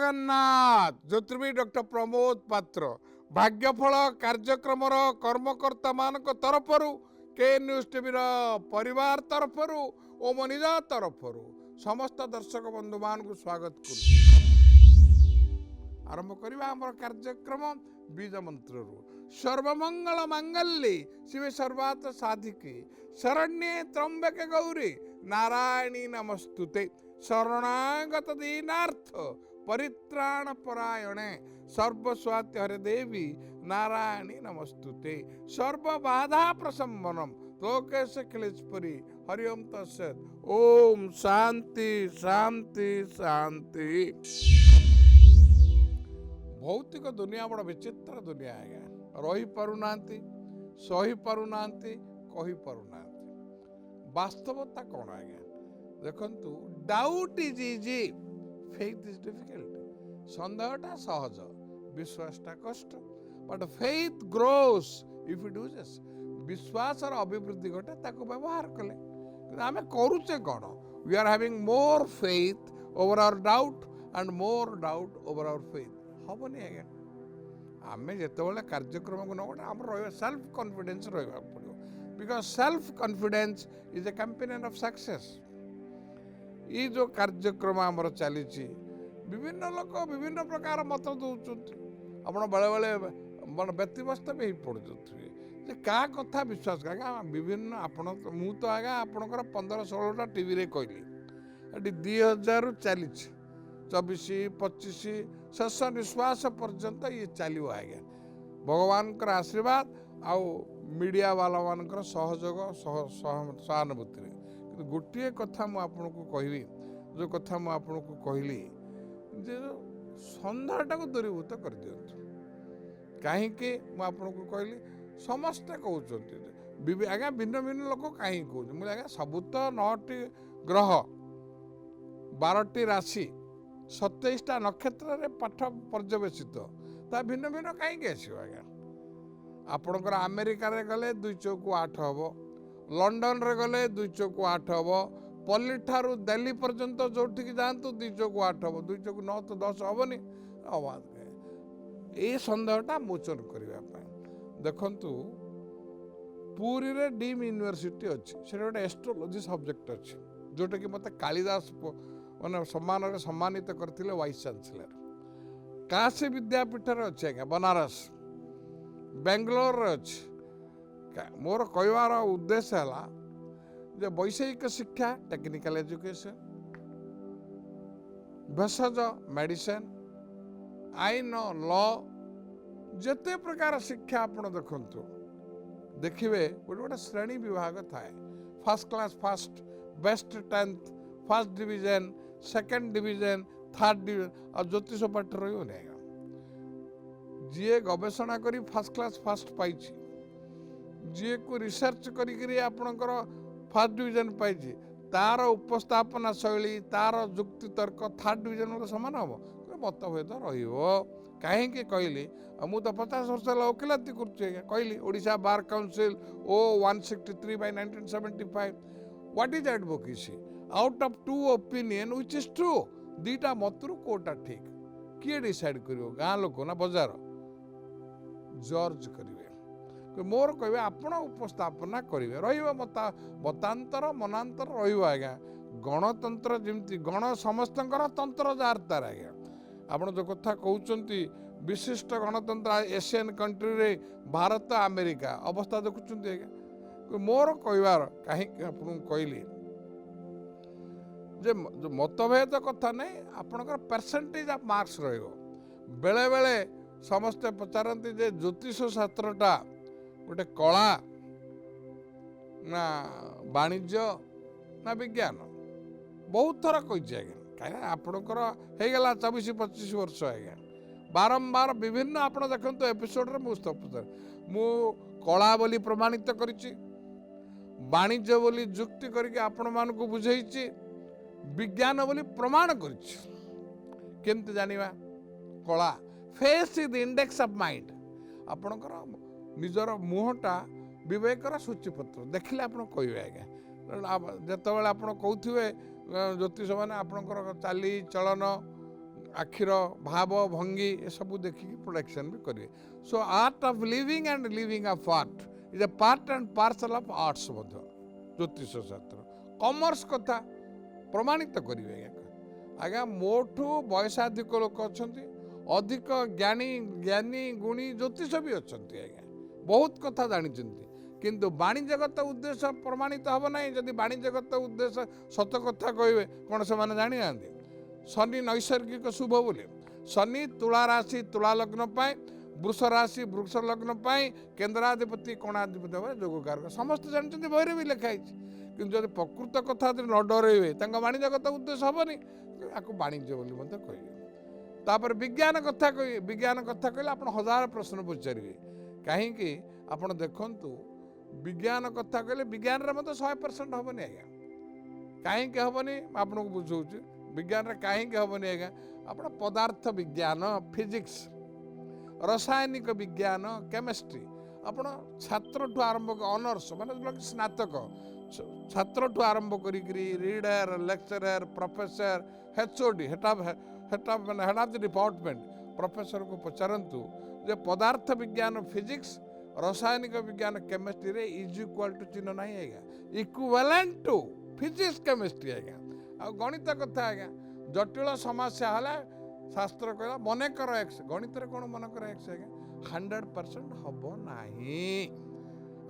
Jagannath ज्योतिर्विद doctor Pramod पात्र भाग्यफल कार्यक्रम कर्मकर्ता मान तरफरु के न्यूज टीवी परिवार तरफरु ओ मो निज तरफरु समस्त दर्शक बंधु मान को स्वागत कर आरंभ करवा आम कार्यक्रम बीज मंत्र सर्वमंगल मांगल्ये शिवे सर्वार्थ साधिके शरण्ये त्र्यंबके गौरी नारायणी नमस्तुते शरणागत दीनार्थ परित्राण परायणे सर्वस्वाति हरे देवी नारायणी नमस्तुते सर्व बाधा प्रशमनम लोकेश क्लेशपुरी हरि ओम तत्सत ओम शांति शांति शांति। भौतिक दुनिया बड़ विचित्र दुनिया आज्ञा रही पारुना सही पारुना कही पारुना वास्तवता कौन आज्ञा देखु doubt is easy faith is difficult सन्देहटा सहज विश्वासटा कष्ट but faith grows if it uses विश्वास अभिवृद्धि घटे ताको व्यवहार कले आम करुचे कौन we are having more faith over our doubt and more doubt over our faith हेनी आज्ञा आम जिते कार्यक्रम को नगोटे आम सेल्फ कॉन्फिडेंस रहा पड़ो because self confidence is a companion of success. ये जो कार्यक्रम आमर चली विभिन्न लोक विभिन्न प्रकार मत दौरान आप बेले बेले व्यतिव्यस्त भी हो पड़े क्या कथा विश्वास कर विभिन्न आपण मु तो आज्ञा आपणकर 15-16टा टीवी रे कहली 2000 चली 24-25 शेष निश्वास पर्यंत ये चलो आज्ञा भगवान आशीर्वाद आउ मीडिया वाला मानकर सहयोग सहानुभूति गोटे कथा मुझे कहबी जो कथा मुझे कहली जे सन्देहटा को दूरीभूत कर दियंतु कहीं मुझे कहली समस्ते कहते आज्ञा भिन्न भिन्न लोक कहीं कहते मुझे आज्ञा सबू तो 9टी ग्रह 12टी राशि 27टा नक्षत्र रे पाठ पर्यवेसित ता भिन्न भिन्न कहीं आसो आज्ञा आपणकर अमेरिका रे गले 2 चौकु 8 हम लंडन रे गले 2 चौकु 8 हम पल्ली ठारू दिल्ली पर्यंत जो जातु 2 चौकु 8 हम 2 चौकु 9 तो 10 हेनी आवाज ये सन्देहटा मोचन करने देखु पुरी रे डीम यूनिवर्सिटी अच्छी से गोटे एस्ट्रोलोजी सब्जेक्ट अच्छी जोटा कि मत कालिदास माने सम्मान सम्मानित करते वाइस चांसलर काशी विद्यापीठ अच्छे आज्ञा बनारस बेंगलोर अच्छी मोर कहवार उद्देश्य है जे वैषयिक शिक्षा टेक्निकल एजुकेशन भेषज मेडिसिन आईन लॉ जिते प्रकार शिक्षा आप देखु देखिए गोटे गोटे श्रेणी विभाग थाए first class first best 10th first division second division third division और ज्योतिष पाठ रही जी गवेषणा करी फर्स्ट क्लास फर्स्ट पाई जी को रिसर्च करी आपणकर फर्स्ट डिवीजन पाई तार उपस्थापना शैली तार जुक्ति तर्क थर्ड डिवीजन सामान हम मतभेद रही कहली मु तो 50 वर्ष वकिलाती कहली ओडिशा बार काउंसिल ओ 163/1975 what is advocacy out of 2 opinion which is true दीटा मतरू कोटा ठीक किए डिसाइड करियो गाँ लोक ना बाजार जर्ज करेंगे मोर कहे आपण उपस्थापना करेंगे मतांतर मनांतर रहा गणतंत्र जमी गण समस्त तंत्र जार तार आज्ञा आप जो कथा कहते विशिष्ट गणतंत्र एशियन कंट्री रे भारत अमेरिका अवस्था देखुं आज्ञा मोर कहवार कहीं कहली जे जो मतभेद कथा नहीं आपणकर परसेंटेज ऑफ मार्क्स रहिबो बेले बेले समस्ते पचारती जे ज्योतिष शास्त्रटा गोटे कला ना वाणिज्य ना विज्ञान बहुत थर कही आज्ञा कहीं आपणकर होगला 24-25 वर्ष आज्ञा बारंबार विभिन्न आप देखते एपिसोड मु कला बोली प्रमाणित करिछि वाणिज्य बोली जुक्ति करके आपण मानकु बुझेइछि विज्ञान बोली प्रमाण करिछि केमति जानिबा कला face is the index of mind आपणकर निजर मुहटा विवेकर सूचीपत्र देखिले आपण कहबे आज्ञा जेतेबेले आपण कहउथिबे ज्योतिष मैंने आपणकर चाली चलन आखिर भाव भंगी ये सब देखिए प्रोडक्शन भी करेंगे। So art of living and living of art is a part and parcel of arts ज्योतिष शास्त्र कॉमर्स कथा प्रमाणित करेंगे आज्ञा मोठू वयसाधिक लोक अच्छा अधिक ज्ञानी ज्ञानी गुणी ज्योतिष भी अच्छा आज्ञा बहुत कथा जानी किंतु वाणिज्यगत उद्देश्य प्रमाणित हम ना जदि वाणिज्यगत उद्देश्य सत कथा कहे कौन से जानी ना शनि नैसर्गिक शुभ बोले शनि तुला राशि तुला लग्न पाए वृष राशि वृक्ष लग्न पाए केन्द्राधिपति कोणाधिपति भाव जोगकारक समस्त जानते बही भी लिखाई कि जब प्रकृत कथा न डरइबे वाणिज्यगत उद्देश्य हेनी आपको वाणिज्य बोली कहे विज्ञान कथा कहे विज्ञान कथा कहले आप हजार प्रश्न पचारे कहीं आप देखु विज्ञान कथा कहले विज्ञान 100% हेनी आज्ञा कहीं हेनी आपको बुझाऊँ विज्ञान कहीं हेनी आज्ञा आप पदार्थ विज्ञान फिजिक्स रासायनिक विज्ञान केमिस्ट्री आप छात्र ठू आरंभ ऑनर्स माने स्नातक छात्र ठू आरंभ करी reader lecturer professor HOD head of the department professor को पचारतु जे पदार्थ विज्ञान फिजिक्स रासायनिक विज्ञान केमिस्ट्री रे इज इक्वल टू चिन्ह नहीं आएगा इक्विवेलेंट टू फिजिक्स केमिस्ट्री आएगा आ गणित कथा आएगा जटिल समस्या है शास्त्र कहला मन कर एक्स गणित कौन मन कर एक्स आज्ञा 100% हम ना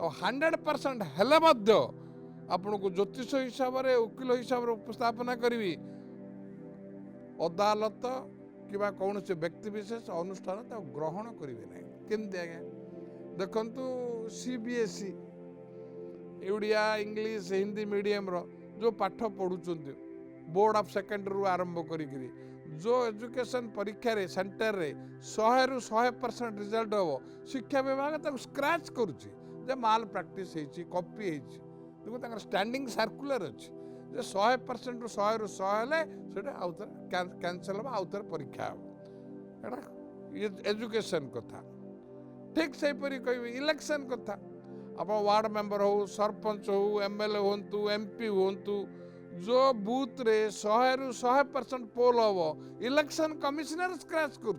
100% हेले आपन को ज्योतिष हिसाब से वकिल हिसाब से उपस्थापना करी अदालत कि कौन से व्यक्ति विशेष अनुष्ठान ग्रहण करेंगे ना केमती आज्ञा देखु CBSE Odia English Hindi medium जो पाठ पढ़ुं बोर्ड ऑफ सेकेंडरी आरंभ करी जो एजुकेशन परीक्षा रे सेंटर रे 100% रिजल्ट हम शिक्षा विभाग स्क्रैच करुच्चे माल प्रैक्टिस कॉपी देखो स्टैंडिंग सर्कुलर अच्छी 100% रु 100 रु 100 हेले आउ थे कैंसल हम आउ थे परीक्षा हम एजुकेशन कथा ठीक से कह इलेक्शन कथा आप वार्ड मेंबर हो सरपंच हो एमएलए हूँ एमपी हूँ जो बूथ रे 100 रु 100% पोल हम इलेक्शन कमिशनर स्क्रैच कर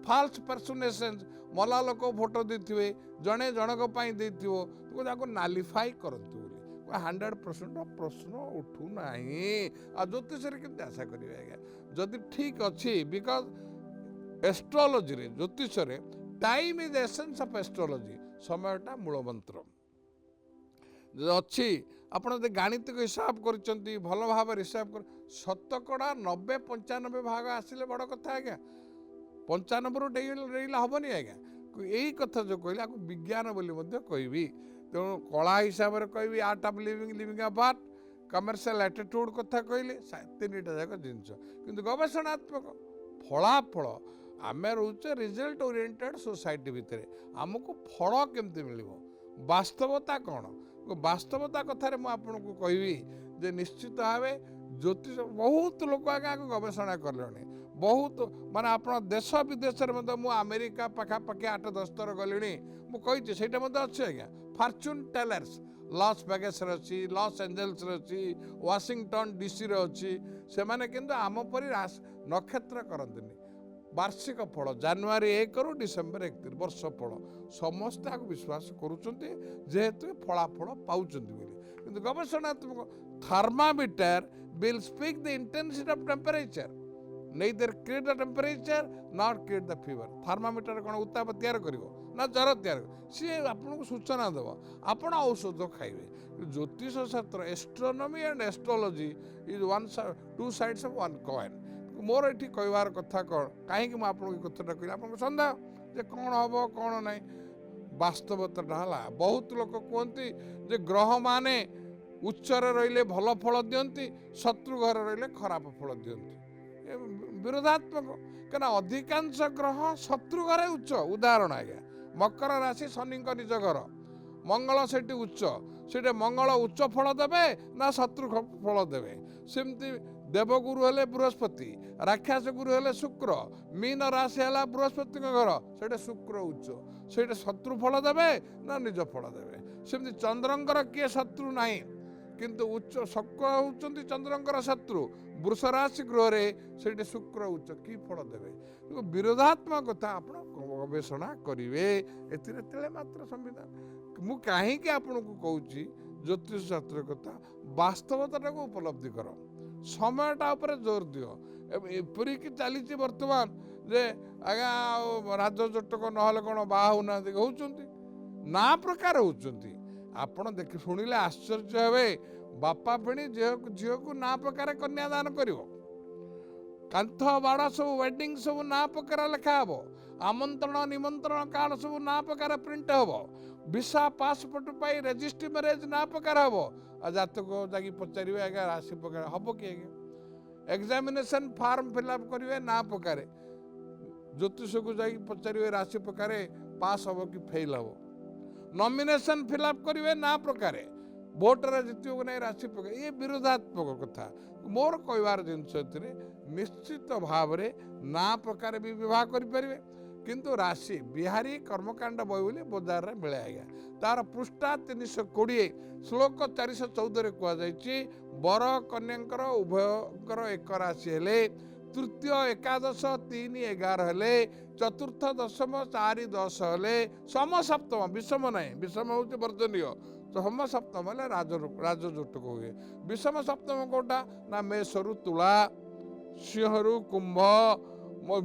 फाल्स पर्सनेशन मला लोक भोट देते जड़े जनक देको नालीफाई करतु 100% प्रश्न उठू ना आ ज्योतिष के आशा करेंगे आज्ञा जदि ठीक अच्छी बिकज एस्ट्रोलोजी रे ज्योतिष रे time is essence of astrology समयटा मूल मंत्र अच्छी आपड़ गाणितिक हिसाब कर भल भाव हिसाब कर शतकड़ा 90-95 भाग आसिले बड़ कथा आज्ञा 95 रु डेला हेनी आज्ञा यही कथा जो कहले आपको विज्ञान बोली कहबी तेणु कला हिसाब से कहि art of living living of art commercial attitude कथा कहले 3टा जाक जिनस किंतु गवेषणात्मक फलाफल आम रोचे रिजल्ट ओरिएंटेड सोसाइटी भितर आमको फल केमती मिल वास्तवता कौन वास्तवता कथार मुझे कहबी जे निश्चित भाव ज्योतिष बहुत लोक आगे गवेषणा कले बहुत माने आप देश विदेश में अमेरिका पखापाखि 8-10 थर गली मुझे से अच्छे आज्ञा फॉर्च्यून टेलर्स लॉस वेगास अच्छी लॉस एंजेल्स अच्छी वाशिंगटन डीसी अच्छी से माने किंतु आम परी नक्षत्र करते वार्षिक फल जानुआरी 1 रु डिसेम्बर 31 वर्ष फल समस्त आपको विश्वास करेतु फलाफल पाँच कि गवेषणात्मक thermometer will speak the intensity of temperature neither create the temperature nor create the fever thermometer कौन उत्ताप तैयार करिवो ना जर तैयार सी आपको सूचना देव आपण औषध खाइबे ज्योतिष शास्त्र astronomy and astrology is one two sides of one coin मोर ये कहबार कथा कौन कहीं मुझे कथाटा कहली आप सन्देह जे कौन हम कौन ना वास्तवता है बहुत लोग कहते जे ग्रह माने उच्चर रहिले भल फल दियंती शत्रु घर रहिले खराब फल दियंती विरोधात्मक क्या अधिकांश ग्रह शत्रु घरे उच्च उदाहरण आज्ञा मकर राशि शनि निज घर मंगल से उच्च से मंगल उच्च फल देवे ना शत्रु फल देवे सेमती देवगुरु हेले बृहस्पति राक्षस गुरु हेले शुक्र मीन राशि है बृहस्पति घर से शुक्र उच्च से शत्रु फल देवे ना निज फल देवे सेमती चंद्रंकर किए शत्रु ना किंतु उच्च शुक्र होउचंती चंद्रंकर शत्रु वृष राशि ग्रह से शुक्र उच्च कि फल देवे विरोधात्मक कथा आपण गवेषणा करेंगे एते मात्र संविधान मु कहीं आपन को कहूँ ज्योतिष शास्त्र कथा वास्तवता को उपलब्धि कर समयटा उपर जोर दियो एपरी कि चली बर्तमान जे आज्ञा राजजोटक नहले कौन बाहा होती ना प्रकार होती आपण देख शुणिले आश्चर्य हे बापा पिणी झील को ना प्रकार कन्यादान कर कांथ बाड़ सब वेडिंग सब ना प्रकार लेखा हे आमंत्रण निमंत्रण कार्ड सब ना प्रकार प्रिंट हे वीसा पासपोर्ट पाई रेजिस्ट्री मैरेज ना प्रकार हे जातक जाकि पचारे आज्ञा राशि प्रकार हम कि आज्ञा एग्जामिनेशन फार्म फिलअप करेंगे ना प्रकार ज्योतिष को जाकि पचारे राशि प्रकार पास हम कि फेल हम नॉमिनेशन फिलअप करेंगे ना प्रकार भोटर जीत नहीं राशि प्रकार ये विरोधात्मक कथा मोर कहबार जिनस निश्चित भाव ना प्रकार भी विवाह करें किंतु राशि बिहारी कर्मकांड बही बोली बजार में मिले आज्ञा तार पृष्ठा 320 श्लोक 414 कहुई बर कन्या उभयंकर एक राशि हेले तृतीय एकादश 3 11 हेले चतुर्थ दशम 4 10 हेले सम सप्तम विषम नहीं विषम हूँ वर्जनीय सम सप्तम हेले राजजोटक हुए विषम सप्तम कौटा ना मेषरु तुला सिंहरु कुंभ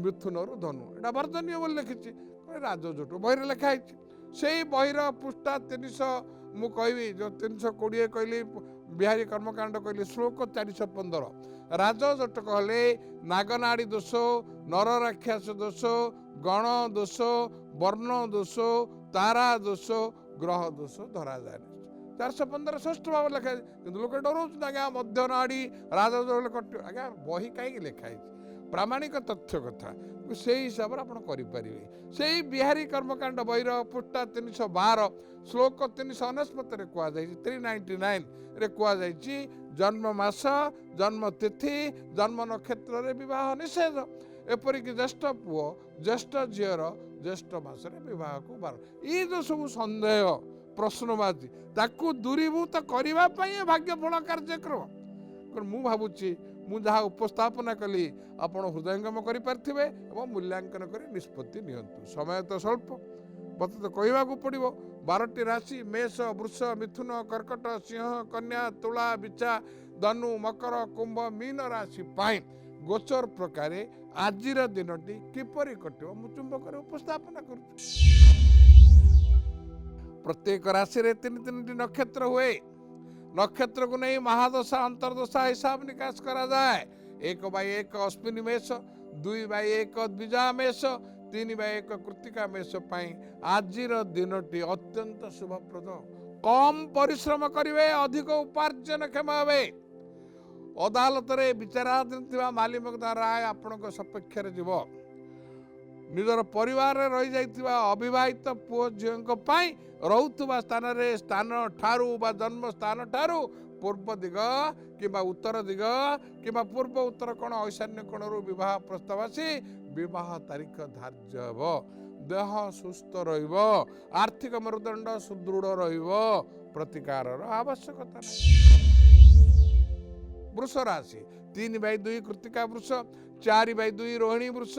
मिथुन रु धनु एटा वर्जनीय बोली लिखी राजजोट बही लिखाई से बहीर पृष्ठा 300 मु कहबी जो 320 कहली बिहारी कर्मकांड कहली श्लोक 415 राजजोटक हेले नागनाड़ी दोष नर राक्षस दोष गण दोष वर्ण दोष तारा दोष ग्रह दोष धरा जाए 415 षष्ठ भाव लिखा लोक डर आज्ञा मध्य नाड़ी राजजोट कट आज्ञा बही कहीं लिखाई प्रामाणिक तथ्य कथा से हिसाब से आप से बिहारी कर्मकांड बहीर पृष्ठा 312 श्लोक 369 कहुई 399 कहुई जन्म मास जन्म तिथि जन्म नक्षत्र विवाह निषेध एपरिक ज्येष्ठ पुओ ज्येष्ठ झीर ज्येष्ठ मासरे विवाह को बार ये जो सब सन्देह प्रश्नवादी ताकू दूरीभूत करने भाग्य फल कार्यक्रम मु भावुची मु जहाँ उपस्थापना कली आपण हृदयंगम करें मूल्यांकन कर निष्पत्ति नियंतु समय तो स्वल्प मत तो कहवाक पड़ो 12टी राशि मेष वृष मिथुन कर्कट सिंह कन्या तुला बिछा धनु मकर कुंभ मीन राशि पाई गोचर प्रकार आजिर दिनटी किपरि कटिव मु चुंबक उपस्थापना कर प्रत्येक राशि रे 3-3 नक्षत्र हुए नक्षत्र को नहीं महादशा अंतर्दशा हिसाब निकास करा जाए 1/1 अश्विनी मेष 2/1 द्विजा मेष 3/1 कृत्तिका मेष पाई आजिर दिनटी अत्यंत शुभप्रद कम परिश्रम करिवे अधिक उपार्जन क्षम हे अदालत रे विचाराधीन थिबा मालिक राय आपनक सपेक्ष रे जीव निजर परिवार रे रही जाइतिबा अविवाहित पुओ झीओंक पाई रहुतुबा स्थान रे स्थान ठारू बा जन्म स्थान ठारू पूर्व दिग किंबा उत्तर दिग किंबा पूर्व उत्तर कोण ईशान्य कोणरू विवाह प्रस्ताव आसी विवाह तारीख धार्य हेब देह सुस्थ रहिब आर्थिक मेरुदंड सुदृढ़ रहिब प्रतिकार आवश्यकता वृष राशि 3/2 कृत्तिका वृष 4/2 रोहिणी वृष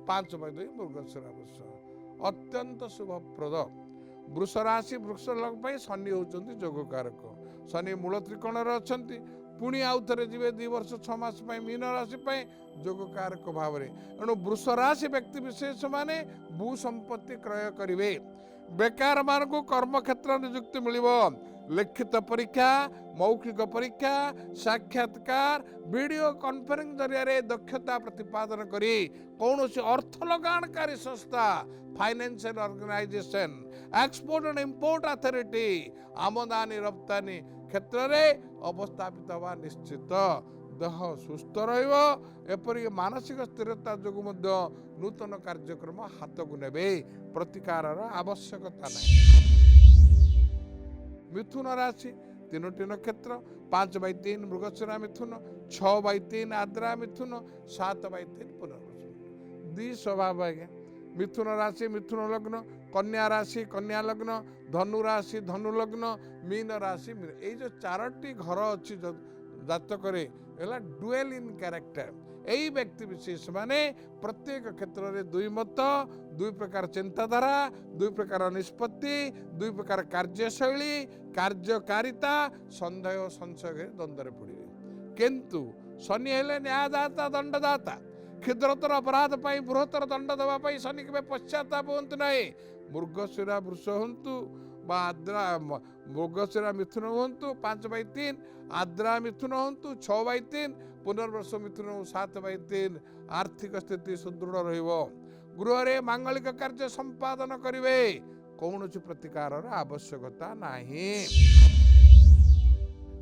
5/2 मृगशिरा वृष अत्यंत शुभप्रद वृष राशि वृक्ष लग शनि होउचंती जोगकारक शनि मूल त्रिकोण अच्छा पुणी आउ थे जी 2 वर्ष 6 मास मीन राशि जोगकारक भाव में एणु वृष राशि व्यक्ति विशेष माने भू संपत्ति क्रय करेंगे बेकार मान को कर्म क्षेत्र नियुक्ति मिल लिखित परीक्षा मौखिक परीक्षा साक्षात्कार वीडियो कॉन्फ्रेंस जरिया दक्षता प्रतिपादन करी कौन से अर्थ लगानकारी संस्था financial organisation export and import authority आमदानी रप्तानी क्षेत्र में अवस्थापित हवा निश्चित देह सुस्थ रपरिक मानसिक स्थिरता जो नूतन कार्यक्रम हाथ को ने प्रतिकार आवश्यकता नहीं मिथुन राशि 3टी नक्षत्र 5/3 मृगशिरा मिथुन 6/3 आद्रा मिथुन 7/3 पुनर्वसु 2 स्वभाव आज्ञा मिथुन राशि मिथुन लग्न कन्या राशि कन्या लग्न, धनु राशि धनु लग्न, मीन राशि मीन। ये जो 4टी घर अच्छी जातक डुएल इन कैरेक्टर। यही व्यक्ति विशेष माने प्रत्येक क्षेत्र में दुई मत, दुई प्रकार चिंताधारा, दुई प्रकार निष्पत्ति, दुई प्रकार कार्यशैली, कार्यकारिता, संदेह संशय द्वंद्व पड़े। किंतु शनि हेले न्यायदाता दंडदाता। क्षुद्रतर अपराध पाई बृहत्तर दंड देवाई शनि के पश्चाताप हूँ ना। मृगशिरा वृष हूँ बा आद्रा मृगशिरा मिथुन हूँ 5/3, आद्रा मिथुन हूँ 6/3, पुनर्वर्ष मिथुन 7/3। आर्थिक स्थिति सुदृढ़ रहिबो। गृह रे मांगलिक कार्य संपादन करिवे। कौन प्रतिकार आवश्यकता नाही।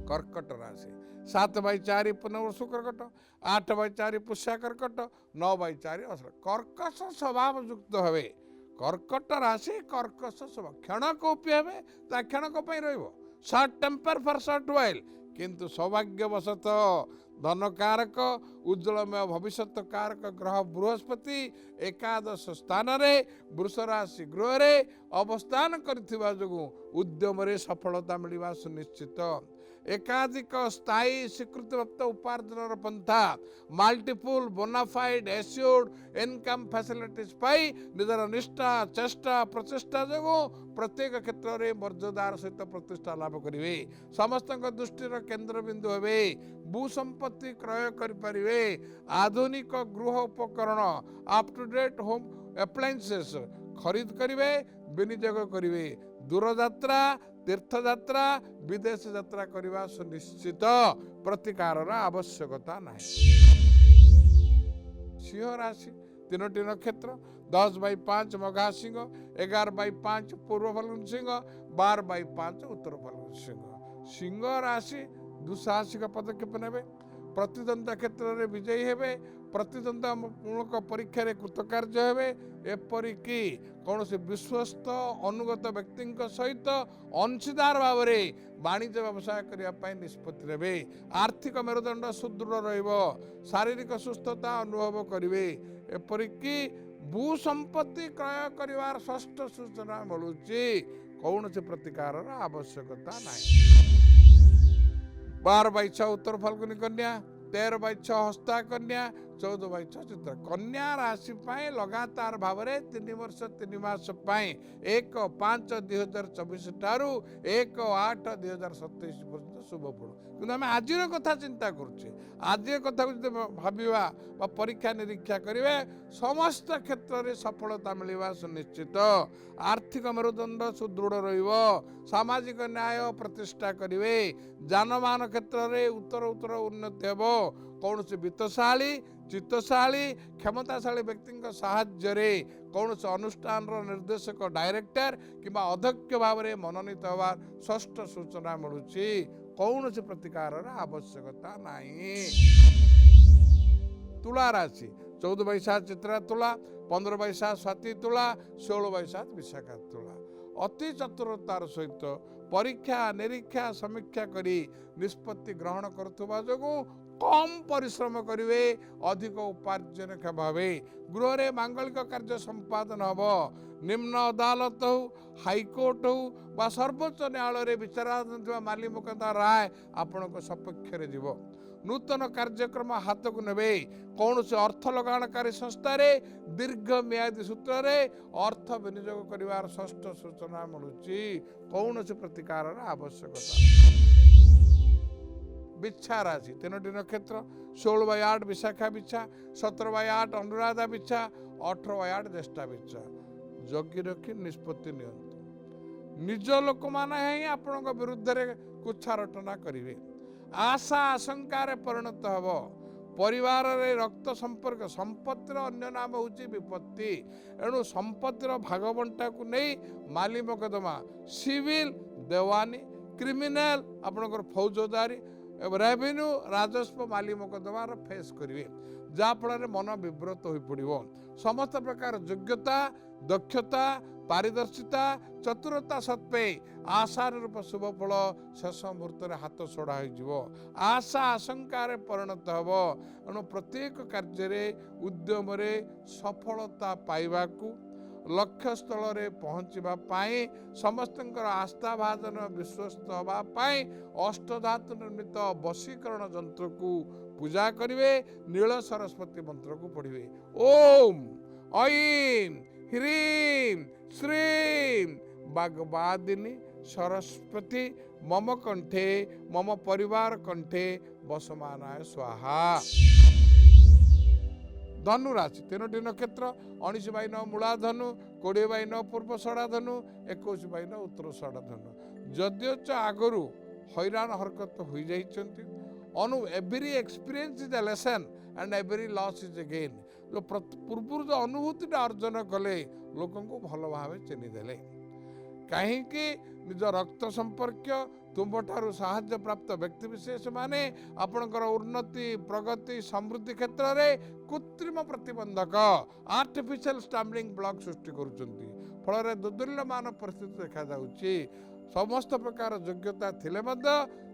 कर्कट राशि 7/4 पुनर्वर्ष कर्कट, 8/4 पुष्या कर्कट, 9/4 अश्लेषा। कर्कश स्वभाव युक्त हवे। कर्कट राशि कर्कश स्वभाव क्षणकोपी हे क्षणक short temper for short while. किंतु सौभाग्यवशत धन कारक उज्ज्वलमय भविष्य कारक ग्रह बृहस्पति एकादश स्थान रे वृष राशि गृह रे अवस्थान करथिबा जोगु उद्यम रे सफलता मिलवा सुनिश्चित। एकाधिक स्थायी स्वीकृतिप्राप्त उपार्जन पंथा multiple bonafide assured income facilities पाई निजर निष्ठा चेष्टा प्रचेष्टा जो प्रत्येक क्षेत्र में मर्यादार सहित प्रतिष्ठा लाभ करेंगे। समस्त दृष्टिर केन्द्र बिंदु हे। भूसंपत्ति क्रय करें। आधुनिक गृह उपकरण up to date home appliances खरीद करेंगे, विनियोग करेंगे। दूरयात्रा तीर्थयात्रा विदेश यात्रा करने सुनिश्चित। प्रतिकार आवश्यकता नहीं। सिंह राशि 3टी नक्षत्र 10/5 मघा सिंह, 11/5 पूर्व फाल्गुन सिंह, 12/5 उत्तर फाल्गुन सिंह। सिंह राशि दुस्साहसिक पदक्षेप ने प्रतिद्वंद्विता क्षेत्र में विजयी हेबे। प्रतिद्वंद्वितामूलक परीक्षा कृतकार्य हेबे। एपरिकी कौन से विश्वस्त अनुगत व्यक्ति सहित अंशीदार भाव में वाणिज्य व्यवसाय करने निष्पत्ति नेबे। आर्थिक मेरुदंड सुदृढ़ रहिबो। शारीरिक सुस्थता अनुभव करेंगे। एपरिकी भू संपत्ति क्रय कर षष्ठ सूचना मिलूची। कौन से प्रतिकार आवश्यकता नहीं। 12/6 उत्तर फाल्गुनी कन्या, 13/6 हस्ता कन्या, 14/6 चित्र कन्या राशि लगातार भाव में 3 वर्ष 3 मास 1/5/2024 ठारू 1/8/2027 पर्यंत शुभ फल। कि आम आज कथा चिंता करुचे। आज कथा भाविवा परीक्षा निरीक्षा करेंगे समस्त क्षेत्र में सफलता मिलवा सुनिश्चित। आर्थिक मेरुदंड सुदृढ़ रहिबो। सामाजिक न्याय प्रतिष्ठा करेंगे। जानमान क्षेत्र में उत्तर उत्तर उन्नति हेबो। कौन से वित्तशाली चित्तशाली क्षमताशाली व्यक्ति साहाय्य कौन से अनुष्ठान निर्देशक डायरेक्टर किंबा अध्यक्ष भाव में मनोनीत होवार षष्ठ सूचना मिलूची। कौन से प्रतिकार आवश्यकता नहीं। तुला राशि 14/7 चित्रा तुला, 15/7 स्वाति तुला, 16/7 विशाखा तुला। अति चतुरतार सहित परीक्षा निरीक्षा समीक्षा करी निष्पत्ति ग्रहण करुवा जो कम परिश्रम करेंगे, अधिक उपार्जन भावे गृह रे मांगलिक कार्य संपादन हम। निम्न अदालत हो हाईकोर्ट हो बा सर्वोच्च न्यायालय विचाराधीन माली मुकदमा राय आपण सपक्ष रे जीव। नूतन कार्यक्रम हाथ को नेबे। कौन से अर्थ लगाणकारी संस्था रे दीर्घ मियादी सूत्र रे अर्थ विनियोग करिवार षष्ठ सूचना मिलूची। कौन से प्रतिकार आवश्यकता। बिच्छा राशि 3टी नक्षत्र 16/8 विशाखा बिच्छा, 17/8 अनुराधा बिच्छा, 18/8 ज्येष्ठा बिच्छा। जगी रखी निष्पत्ति नियंतु। निज लोक माने ही आपण विरुद्ध कुच्छा रटना करेंगे। आशा आशंकार परिणत हम। परिवार रे रक्त संपर्क संपत्तिर अन्य नाम हूँ विपत्ति। एणु संपत्तिर भागबंटा को नहीं माली मकदमा सिविल देवानी क्रिमिनाल आपणकर फौजदारी रेवेन्यू राजस्व माली मकदमार फेस करेंगे। जहाँफल मन विव्रत हो पड़ो। समस्त प्रकार योग्यता दक्षता पारदर्शिता चतुरता सत्वे आशारूप शुभ फल शेष मुहूर्त हाथ छड़ा हो। आशा आशंकार परिणत हम। एणु प्रत्येक कार्य उद्यम सफलता पाइबाकू लक्ष्यस्थल पहुँचवा समस्त आस्था भाजन विश्वस्त हाँपाई अष्टधातु निर्मित वशीकरण यंत्र को पूजा करेंगे। नील सरस्वती मंत्र को पढ़िए। ओम ऐं ह्रीं श्रीं वाग्वादिनी सरस्वती मम कंठे मम परिवार कंठे वसमानाय स्वाहा। धनु राशि 3टी नक्षत्र 19 बाई 9 मूला धनु 20 बाई 9 पूर्व षड़ा धनु 21 बाई 9 उत्तर षड़ा धनु। जदियो आगरू हैरान हरकत हो जाइछन्ति अनु every experience is a lesson and every loss is a gain. जो पूर्व जो अनुभूति अर्जन कले लोक भल भाव चिन्ह देले कहीं निज रक्त संपर्क तुम्हारू साहाय्य प्राप्त व्यक्ति विशेष माने आपणकर उन्नति प्रगति समृद्धि क्षेत्र में कृत्रिम प्रतिबंधक आर्टिफिशियल स्टम्बलिंग ब्लॉक सृष्टि करुचंती फल दुर्दुल्यमान परिस्थिति देखा जाउची। समस्त प्रकार योग्यता थिले मध्य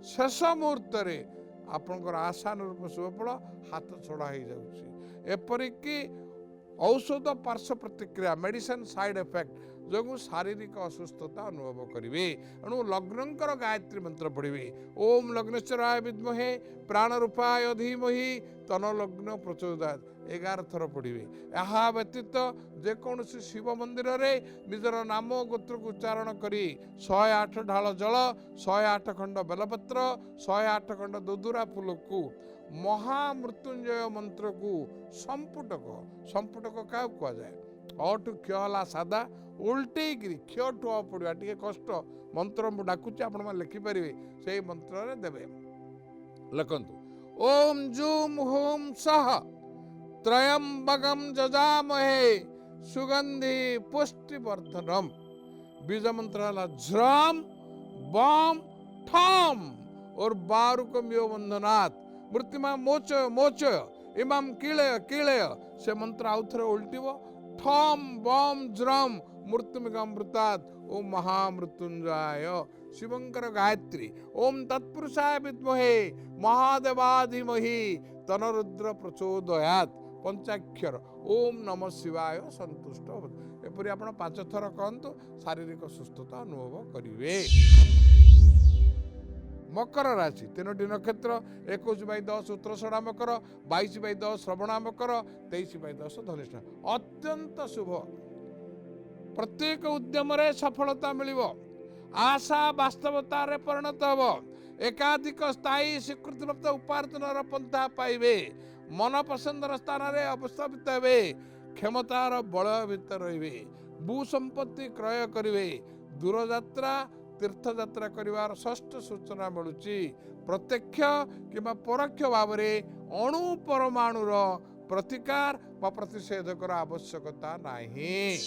शेष मुहूर्त रे आपणकर आशानुरूप शुभफल हाथ छड़ा हो जाउची। एपरिक औषध पार्श्व प्रतिक्रिया मेडिसिन साइड इफेक्ट जो शारीरिक असुस्थता अनुभव करेंगे। एणु लग्नकर गायत्री मंत्र पढ़े। ओम लग्नेश्वराय विद्महे प्राणरूपाय धीमहि तन लग्न प्रचोदयात् 11 थर पढ़े। यह व्यतीत जेकोसी शिव मंदिर रे निजर नाम गोत्र को उच्चारण करी 108 ढाल जल 108 खंड बेलपत्र 108 खंड दुदुरा फूल को महामृत्युंजय मंत्र को संपुटक क्या कह जाए अठु क्षला सादा उल्टे क्ष ठु पड़ा टे कष्ट मंत्र मुझे डाकुची आप लिखिपारे से मंत्र देवे लिखतु। ओम जूम होम सह त्रयंबकम जजामहे सुगंधि पुष्टिवर्धनम। बीज मंत्र है झ्रम बम ठम और बारुकमियो वंदनात् मृत्युमा मोच मोच इमाम कीलय कीलय से मंत्र आउ थे उल्टिव ठम बम ज्रम मृत्युमिकामृतात् ओम महामृत्युंजय शिवंकर गायत्री। ओम तत्पुरुषाय विद्महे महादेवाधीमहि तनरुद्र प्रचोदयात् पंचाक्षर ओम नमः शिवाय संतुष्ट एपरी आप 5 थर कहतु शारीरिक सुस्थता अनुभव करेंगे। मकर राशि 3टी नक्षत्र 21 बाई 10 उत्तरषड़ा मकर 22 बाई 10 श्रवणा मकर 23 बाई 10 धनिष्ठा। अत्यंत शुभ प्रत्येक उद्यम रे सफलता मिलिबो आशा वास्तवता रे परिणत हो एकाधिक स्थायी स्वीकृति प्राप्त उपार्जन पंथा पाइबे मन पसंदर स्थान रे अवस्थापित हे क्षमतार बल भीतर रहिबे भू संपत्ति क्रय करिवे दूर यात्रा तीर्थयात्रा करिवार षष्ठ सूचना मिलुची। प्रत्यक्ष किंबा परोक्ष भाव में अणु परमाणुर प्रतिकार व प्रतिषेधकर आवश्यकता नहीं।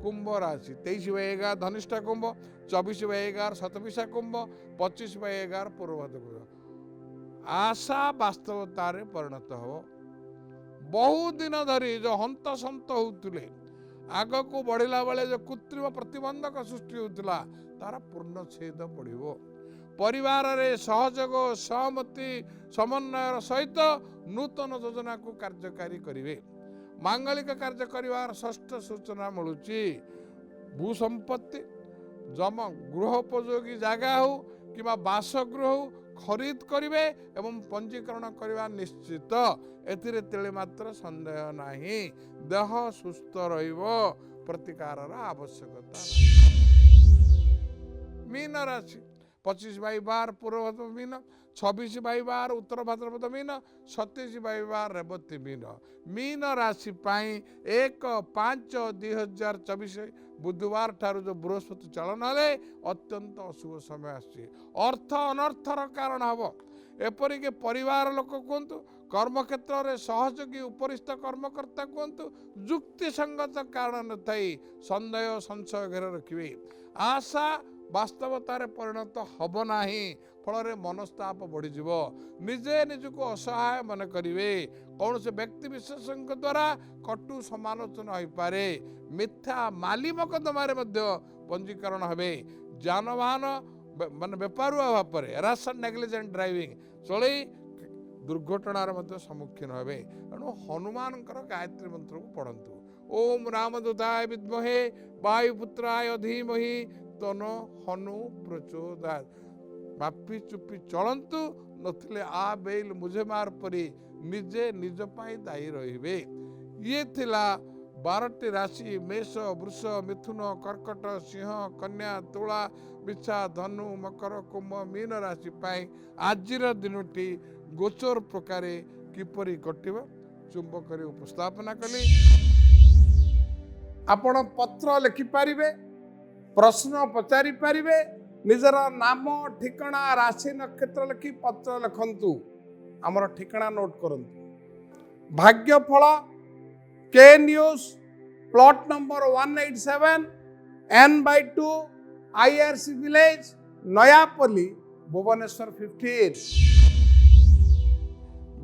कुंभ राशि 23 by 11 Dhanishtha Kumbh 24 by 11 Shatabhisha Kumbh 25 by 11 Purvabhadra कुंभ। आशा वास्तवता रे परिणत हो बहुत दिन धरी जो हंत सत होते आग को बढ़ला बेले जो कृत्रिम प्रतिबंधक सृष्टि होता तार पूर्णछेद पड़ो परिवार रे सहयोग सहमति समन्वय सहित नूतन योजना को कार्यकारी करेंगे। मांगलिक कार्य करिवार षष्ठ सूचना मिलुची। भू संपत्ति जम गृहोपयोगी जगह हो कि बासगृह हो खरीद करेंगे एवं पंजीकरण करवा निश्चित एथिरे तेले मात्र संदेह नहीं। देह सुस्थ रहिबो प्रतिकार आवश्यकता। मीन राशि 25 बाई 12 पूर्व भाद्रपद मीन 26 बाई 12 उत्तर भाद्रपद मीन 27 बाई 12 रेवती मीन। मीन राशि 1/5/2024 बुधवार ठारू जो बृहस्पति चलन है अत्यंत अशुभ समय आसी अर्थ अनर्थर कारण हम एपरिक परिवार लोक कहतु कर्मक्षेत्र में सहयोगी उपरिस्थ कर्मकर्ता कहतु जुक्ति संगत कारण न थी संदेह संशय घेर रखिए आशा वास्तवतार परिणत हब नहीं फल मनस्ताप बढ़ीज निजे निजक असहाय मन करेंगे कौन से व्यक्ति विशेष द्वारा कटु समालोचना हो पारे मिथ्या माली मकदमार पंजीकरण हे जानवाहन मान बेपार भाव पर राश नेग्लिजेंट ड्राइविंग चल दुर्घटनार सम्मुखीन हे। तेणु हनुमान गायत्री मंत्र को पढ़ंतु ओम रामदूताय विद्महे वायुपुत्राय धीमहि तनो हनु प्रचोदयात्। बापी चुपी चलंतु नथिले आ बेल मुझे मार परी निजे निज पाई दायी रहिबे। ये थिला 12टी राशि मेष वृष मिथुन कर्कट सिंह कन्या तुला बिछा धनु मकर कुंभ मीन राशि पाई आजिर दिनटी गोचर प्रकार किपरि कटिब चुंबक उपस्थापना कली। आपण पत्र लिखिपारे प्रश्न पचारि पारे निजर नाम ठिकाना राशि नक्षत्र लिखि पत्र लिखंतु आमर ठिकाना नोट करंतु। भाग्यफल के news plot number 187 N/2 IRC village Nayapalli Bhubaneswar 15।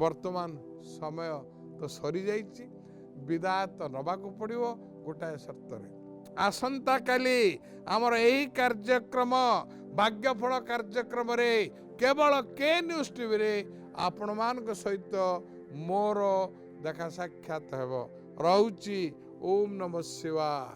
वर्तमान समय तो सरी जाइए विदाय तो नबाकू पड़ो गोटाए शर्त आसंता काली आमर यही कार्यक्रम भाग्यफल कार्यक्रम रे केवल के न्यूज टीवी रे आपण मान सहित मोर देखा साक्षात हेब। रहुची ओम नमः शिवाय।